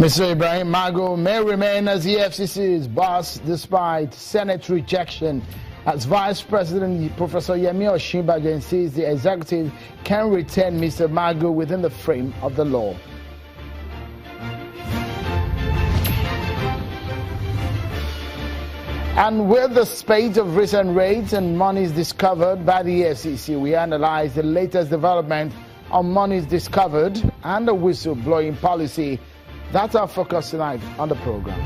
Mr. Ibrahim Magu may remain as EFCC's boss despite Senate rejection. As Vice President, Professor Yemi Osinbajo insists the executive can retain Mr. Magu within the frame of the law. And with the spate of recent raids and monies discovered by the EFCC, we analyze the latest development on monies discovered and the whistleblowing policy. That's our focus tonight on the program.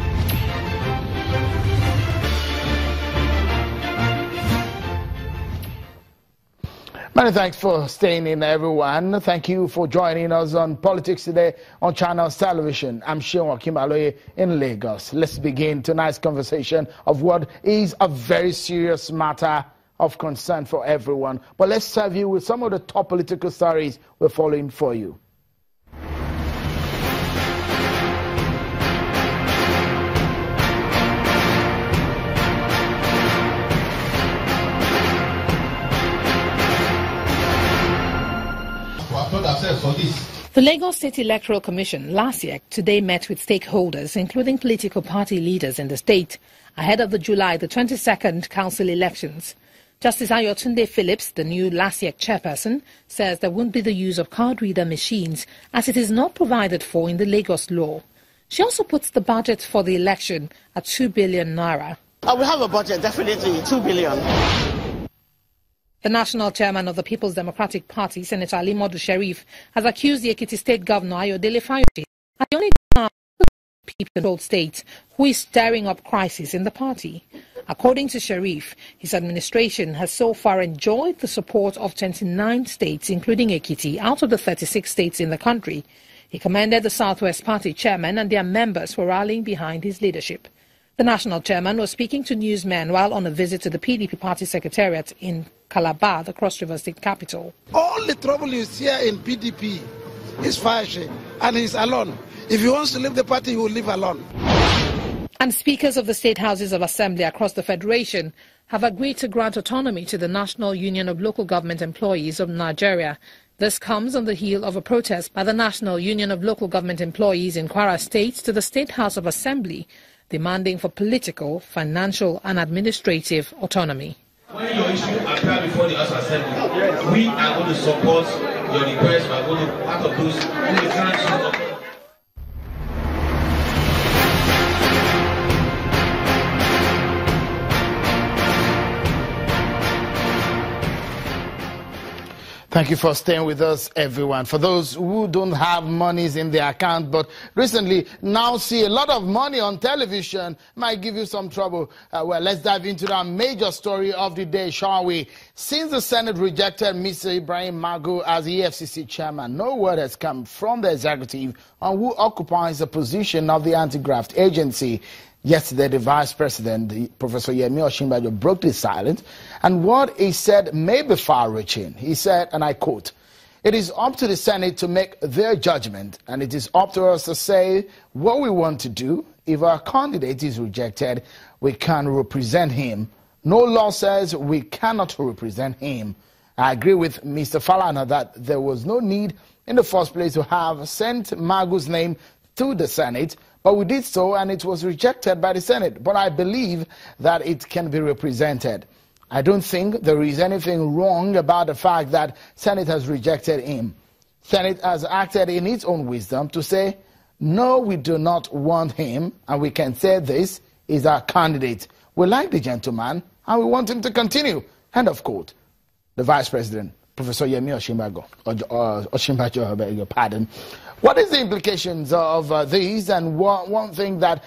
Many thanks for staying in, everyone. Thank you for joining us on Politics Today on Channels Television. I'm Seun Okinbaloye in Lagos. Let's begin tonight's conversation of what is a very serious matter of concern for everyone. But let's serve you with some of the top political stories we're following for you. The Lagos State Electoral Commission, LASIEC, today met with stakeholders, including political party leaders in the state, ahead of the July the 22nd council elections. Justice Ayotunde Phillips, the new LASIEC chairperson, says there won't be the use of card reader machines, as it is not provided for in the Lagos law. She also puts the budget for the election at 2 billion naira. We have a budget, definitely 2 billion. The national chairman of the People's Democratic Party, Senator Ali Modu Sharif, has accused the Ekiti State Governor Ayodele Fayose as the only people-controlled state who is stirring up crisis in the party. According to Sharif, his administration has so far enjoyed the support of 29 states, including Ekiti, out of the 36 states in the country. He commended the Southwest Party chairman and their members for rallying behind his leadership. The national chairman was speaking to newsmen while on a visit to the PDP party secretariat in Calabar, the Cross River State capital. All the trouble you see here in PDP is Fayose, and he's alone. If he wants to leave the party, he will leave alone. And speakers of the state houses of assembly across the federation have agreed to grant autonomy to the National Union of Local Government Employees of Nigeria. This comes on the heel of a protest by the National Union of Local Government Employees in Kwara State to the State House of Assembly, demanding for political, financial and administrative autonomy. When your issue appear before the House of Assembly, we are going to support your request. We are going to part of those who will grant you. Thank you for staying with us, everyone. For those who don't have monies in their account, but recently now see a lot of money on television, might give you some trouble. Well, let's dive into that major story of the day, shall we? Since the Senate rejected Mr. Ibrahim Magu as EFCC chairman, no word has come from the executive on who occupies the position of the anti-graft agency. Yesterday, the Vice President, Professor Yemi Osinbajo, broke the silence, and what he said may be far-reaching. He said, and I quote, "It is up to the Senate to make their judgment, and it is up to us to say what we want to do. If our candidate is rejected, we can represent him. No law says we cannot represent him." I agree with Mr. Falana that there was no need in the first place to have sent Magu's name to the Senate, but we did so and it was rejected by the Senate. But I believe that it can be represented. I don't think there is anything wrong about the fact that Senate has rejected him. Senate has acted in its own wisdom to say, no, we do not want him, and we can say this is our candidate. We like the gentleman and we want him to continue. End of quote. The Vice President, Professor Yemi Osinbajo, I beg your pardon. What is the implications of these? And one thing that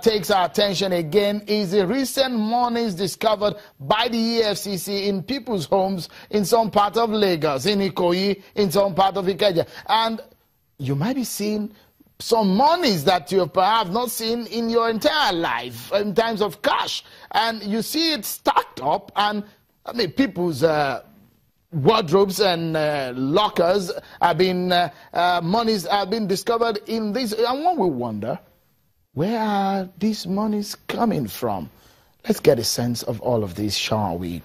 takes our attention again is the recent monies discovered by the EFCC in people's homes in some part of Lagos, in Ikoyi, in some part of Ikeja. And you might be seeing some monies that you have perhaps not seen in your entire life in terms of cash. And you see it stacked up, and I mean, people's wardrobes and lockers have been, monies have been discovered in this. And one will wonder, where are these monies coming from? Let's get a sense of all of this, shall we?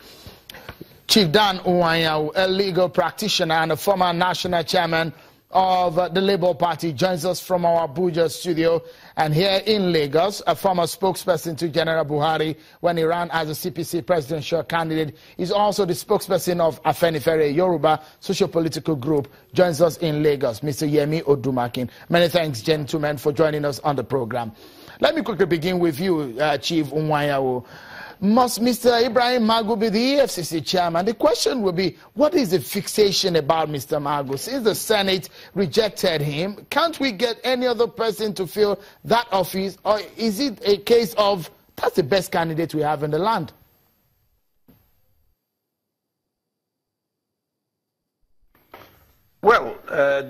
Chief Dan Uwanya, a legal practitioner and a former national chairman of the Labour Party joins us from our Abuja studio, and here in Lagos, a former spokesperson to General Buhari when he ran as a CPC presidential candidate, is also the spokesperson of Afenifere Yoruba socio-political group, joins us in Lagos, Mr. Yemi Odumakin. Many thanks, gentlemen, for joining us on the program. Let me quickly begin with you, Chief Unwanyawo. Must Mr. Ibrahim Magu be the EFCC chairman? The question will be, what is the fixation about Mr. Magu? Since the Senate rejected him, can't we get any other person to fill that office? Or is it a case of, that's the best candidate we have in the land? Well,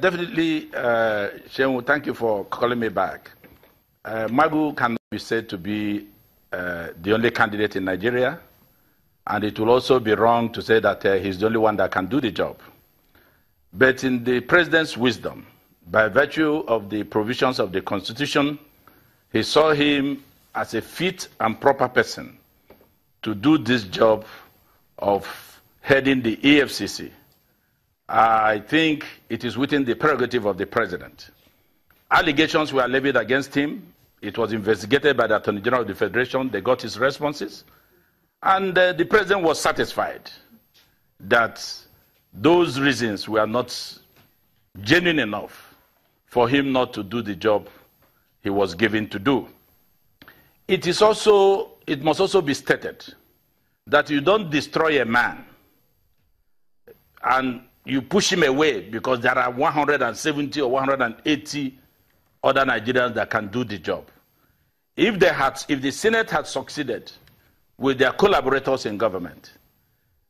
definitely, Shehu, thank you for calling me back. Magu cannot be said to be the only candidate in Nigeria, and it will also be wrong to say that he's the only one that can do the job. But in the president's wisdom, by virtue of the provisions of the Constitution, he saw him as a fit and proper person to do this job of heading the EFCC. I think it is within the prerogative of the president. Allegations were levied against him. It was investigated by the Attorney General of the Federation. They got his responses. And the president was satisfied that those reasons were not genuine enough for him not to do the job he was given to do. It must also be stated that you don't destroy a man and you push him away because there are 170 or 180 other Nigerians that can do the job. If the Senate had succeeded with their collaborators in government,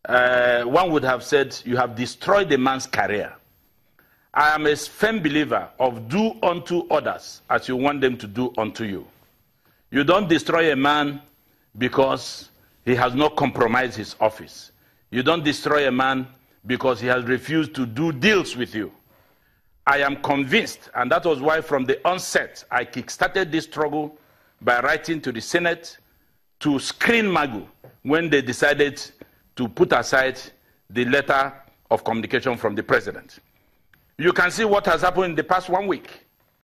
one would have said, you have destroyed the man's career. I am a firm believer of do unto others as you want them to do unto you. You don't destroy a man because he has not compromised his office. You don't destroy a man because he has refused to do deals with you. I am convinced, and that was why from the onset I kickstarted this struggle by writing to the Senate to screen Magu when they decided to put aside the letter of communication from the president. You can see what has happened in the past 1 week.